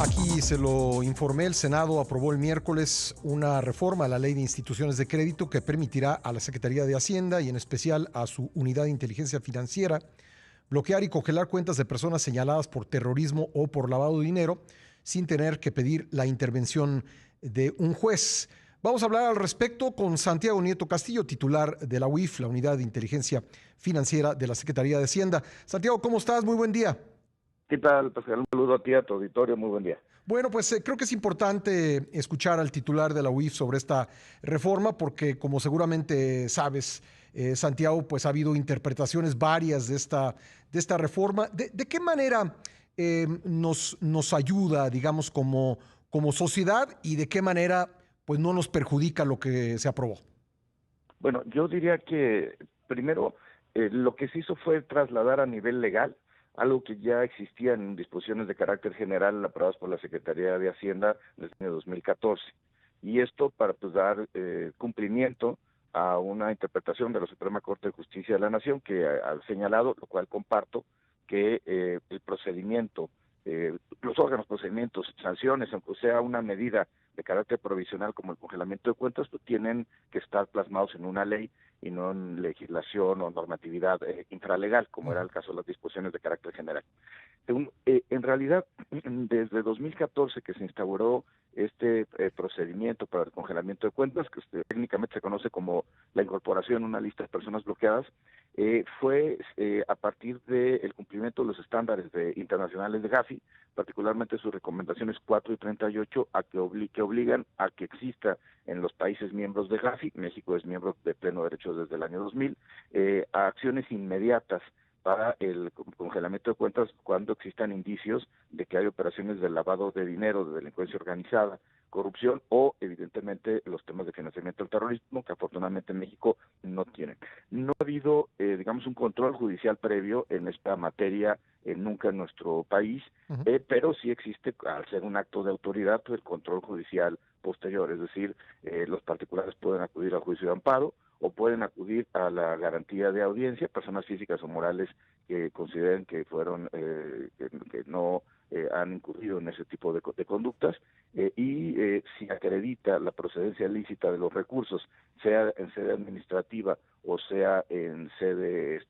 Aquí se lo informé, el Senado aprobó el miércoles una reforma a la Ley de Instituciones de Crédito que permitirá a la Secretaría de Hacienda y en especial a su Unidad de Inteligencia Financiera bloquear y congelar cuentas de personas señaladas por terrorismo o por lavado de dinero sin tener que pedir la intervención de un juez. Vamos a hablar al respecto con Santiago Nieto Castillo, titular de la UIF, la Unidad de Inteligencia Financiera de la Secretaría de Hacienda. Santiago, ¿cómo estás? Muy buen día. ¿Qué tal, Pascal? Un saludo a ti, a tu auditorio, muy buen día. Bueno, pues creo que es importante escuchar al titular de la UIF sobre esta reforma porque, como seguramente sabes, Santiago, pues ha habido interpretaciones varias de esta reforma. ¿De qué manera nos ayuda, digamos, como sociedad y de qué manera pues no nos perjudica lo que se aprobó? Bueno, yo diría que primero lo que se hizo fue trasladar a nivel legal algo que ya existía en disposiciones de carácter general aprobadas por la Secretaría de Hacienda desde el año 2014. Y esto para pues dar cumplimiento a una interpretación de la Suprema Corte de Justicia de la Nación que ha señalado, lo cual comparto, que el procedimiento, los órganos, procedimientos, sanciones, aunque sea una medida de carácter provisional como el congelamiento de cuentas, pues tienen que estar plasmados en una ley y no en legislación o normatividad infralegal, como era el caso de las disposiciones de carácter general. En realidad, desde 2014 que se instauró este procedimiento para el congelamiento de cuentas, que técnicamente se conoce como la incorporación en una lista de personas bloqueadas, fue a partir del cumplimiento de los estándares internacionales de Gafi, particularmente sus recomendaciones 4 y 38, que obligan a que exista en los países miembros de Gafi, México es miembro de pleno derecho desde el año 2000, a acciones inmediatas para el congelamiento de cuentas cuando existan indicios de que hay operaciones de lavado de dinero, de delincuencia organizada, corrupción o evidentemente los temas de financiamiento del terrorismo que afortunadamente en México no tienen. No ha habido, digamos, un control judicial previo en esta materia nunca en nuestro país, pero sí existe, al ser un acto de autoridad, pues, el control judicial posterior, es decir, los particulares pueden acudir al juicio de amparo o pueden acudir a la garantía de audiencia, personas físicas o morales que consideren que fueron, que no han incurrido en ese tipo de conductas, si acredita la procedencia lícita de los recursos, sea en sede administrativa o sea en sede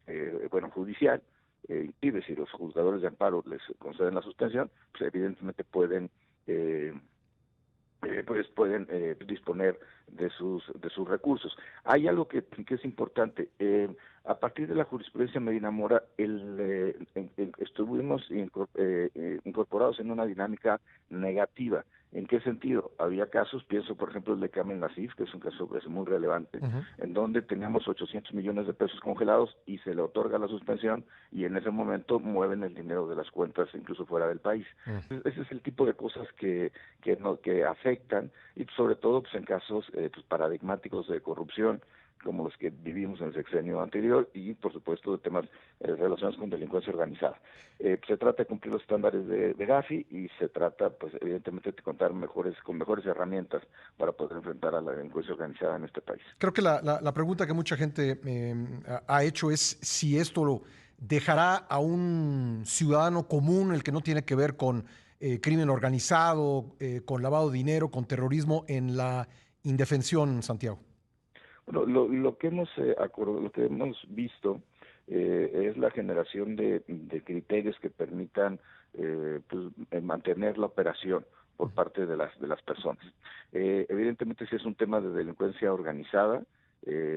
judicial, inclusive si los juzgadores de amparo les conceden la suspensión, pues evidentemente pueden disponer de sus recursos. Hay algo que es importante. A partir de la jurisprudencia Medina Mora, estuvimos incorporados en una dinámica negativa. ¿En qué sentido? Había casos, pienso por ejemplo el de Kamel Nasif, que es un caso muy relevante, en donde teníamos 800 millones de pesos congelados y se le otorga la suspensión y en ese momento mueven el dinero de las cuentas incluso fuera del país. Ese es el tipo de cosas que afectan y sobre todo pues en casos paradigmáticos de corrupción como los que vivimos en el sexenio anterior y por supuesto de temas relacionados con delincuencia organizada. Se trata de cumplir los estándares de Gafi y se trata pues evidentemente de contar con mejores herramientas para poder enfrentar a la delincuencia organizada en este país. Creo que la pregunta que mucha gente ha hecho es si esto lo dejará a un ciudadano común, el que no tiene que ver con crimen organizado, con lavado de dinero, con terrorismo, en la indefensión, Santiago. Bueno, lo que hemos visto es la generación de criterios que permitan mantener la operación por parte de las personas. Evidentemente, si es un tema de delincuencia organizada,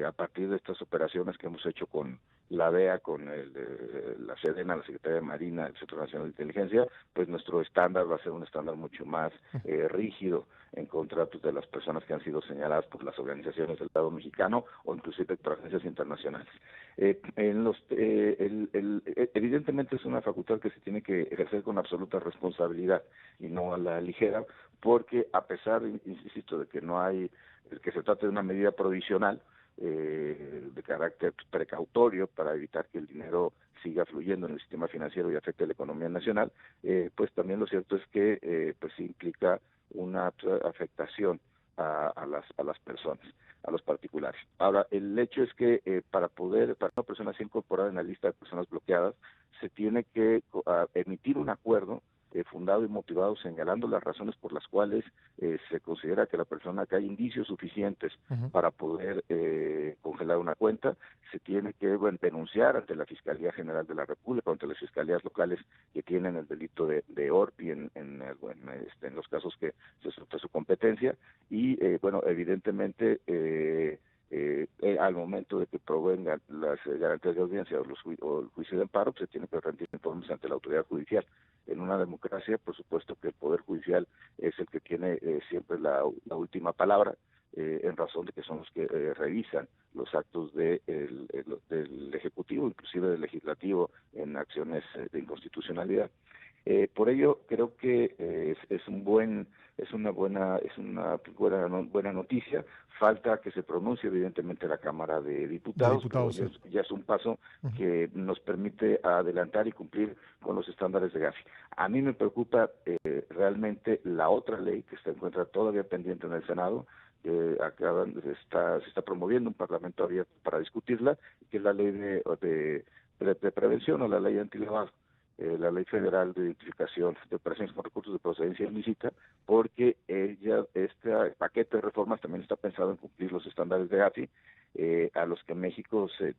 a partir de estas operaciones que hemos hecho con la DEA, con la SEDENA, la Secretaría de Marina, el Centro Nacional de Inteligencia, pues nuestro estándar va a ser un estándar mucho más rígido en contra de las personas que han sido señaladas por las organizaciones del Estado mexicano o inclusive por agencias internacionales. Evidentemente es una facultad que se tiene que ejercer con absoluta responsabilidad y no a la ligera, porque a pesar, insisto, de que no hay, que se trate de una medida provisional, de carácter precautorio para evitar que el dinero siga fluyendo en el sistema financiero y afecte la economía nacional, pues también lo cierto es que pues implica una afectación a las personas, a los particulares. Ahora, el hecho es que para una persona ser incorporada en la lista de personas bloqueadas, se tiene que emitir un acuerdo fundado y motivado, señalando las razones por las cuales se considera que que hay indicios suficientes para poder congelar una cuenta, se tiene que denunciar ante la Fiscalía General de la República, ante las fiscalías locales que tienen el delito de ORPI en los casos que se suelta su competencia, y evidentemente al momento de que provengan las garantías de audiencia o el juicio de amparo, pues se tiene que rendir informes ante la autoridad judicial. En una democracia, por supuesto que el Poder Judicial es el que tiene siempre la última palabra, en razón de que son los que revisan los actos del Ejecutivo, inclusive del Legislativo, en acciones de inconstitucionalidad. Por ello creo que es una buena noticia. Falta que se pronuncie evidentemente la Cámara de Diputados, pero sí. ya es un paso que nos permite adelantar y cumplir con los estándares de Gafi. A mí me preocupa realmente la otra ley que se encuentra todavía pendiente en el Senado. Se está promoviendo un parlamento abierto para discutirla, que es la ley de prevención, o la ley antilavado, la Ley Federal de Identificación de Operaciones con Recursos de Procedencia Ilícita, porque este paquete de reformas también está pensado en cumplir los estándares de Gafi, a los que México se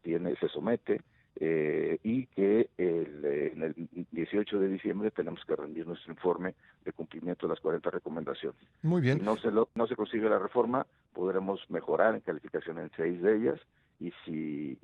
somete, y que en el 18 de diciembre tenemos que rendir nuestro informe de cumplimiento de las 40 recomendaciones. Muy bien. Si no se consigue la reforma, podremos mejorar en calificación en 6 de ellas, y si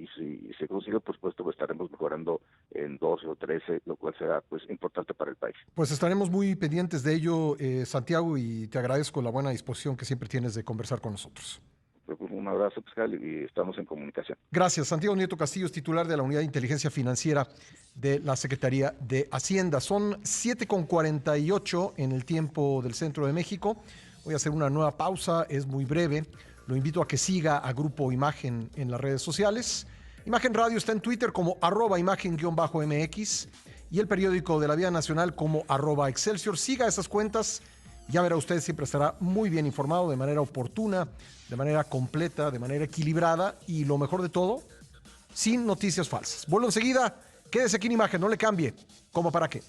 se consigue, por supuesto, pues estaremos mejorando en 12 o 13, lo cual será pues importante para el país. Pues estaremos muy pendientes de ello, Santiago, y te agradezco la buena disposición que siempre tienes de conversar con nosotros. Un abrazo, Pascal, y estamos en comunicación. Gracias. Santiago Nieto Castillo es titular de la Unidad de Inteligencia Financiera de la Secretaría de Hacienda. Son 7:48 en el tiempo del centro de México. Voy a hacer una nueva pausa, es muy breve. Lo invito a que siga a Grupo Imagen en las redes sociales. Imagen Radio está en Twitter como @imagen_MX y el periódico de la Vida Nacional como @Excelsior. Siga esas cuentas, ya verá usted, siempre estará muy bien informado, de manera oportuna, de manera completa, de manera equilibrada y, lo mejor de todo, sin noticias falsas. Vuelvo enseguida, quédese aquí en Imagen, no le cambie. ¿Cómo para qué?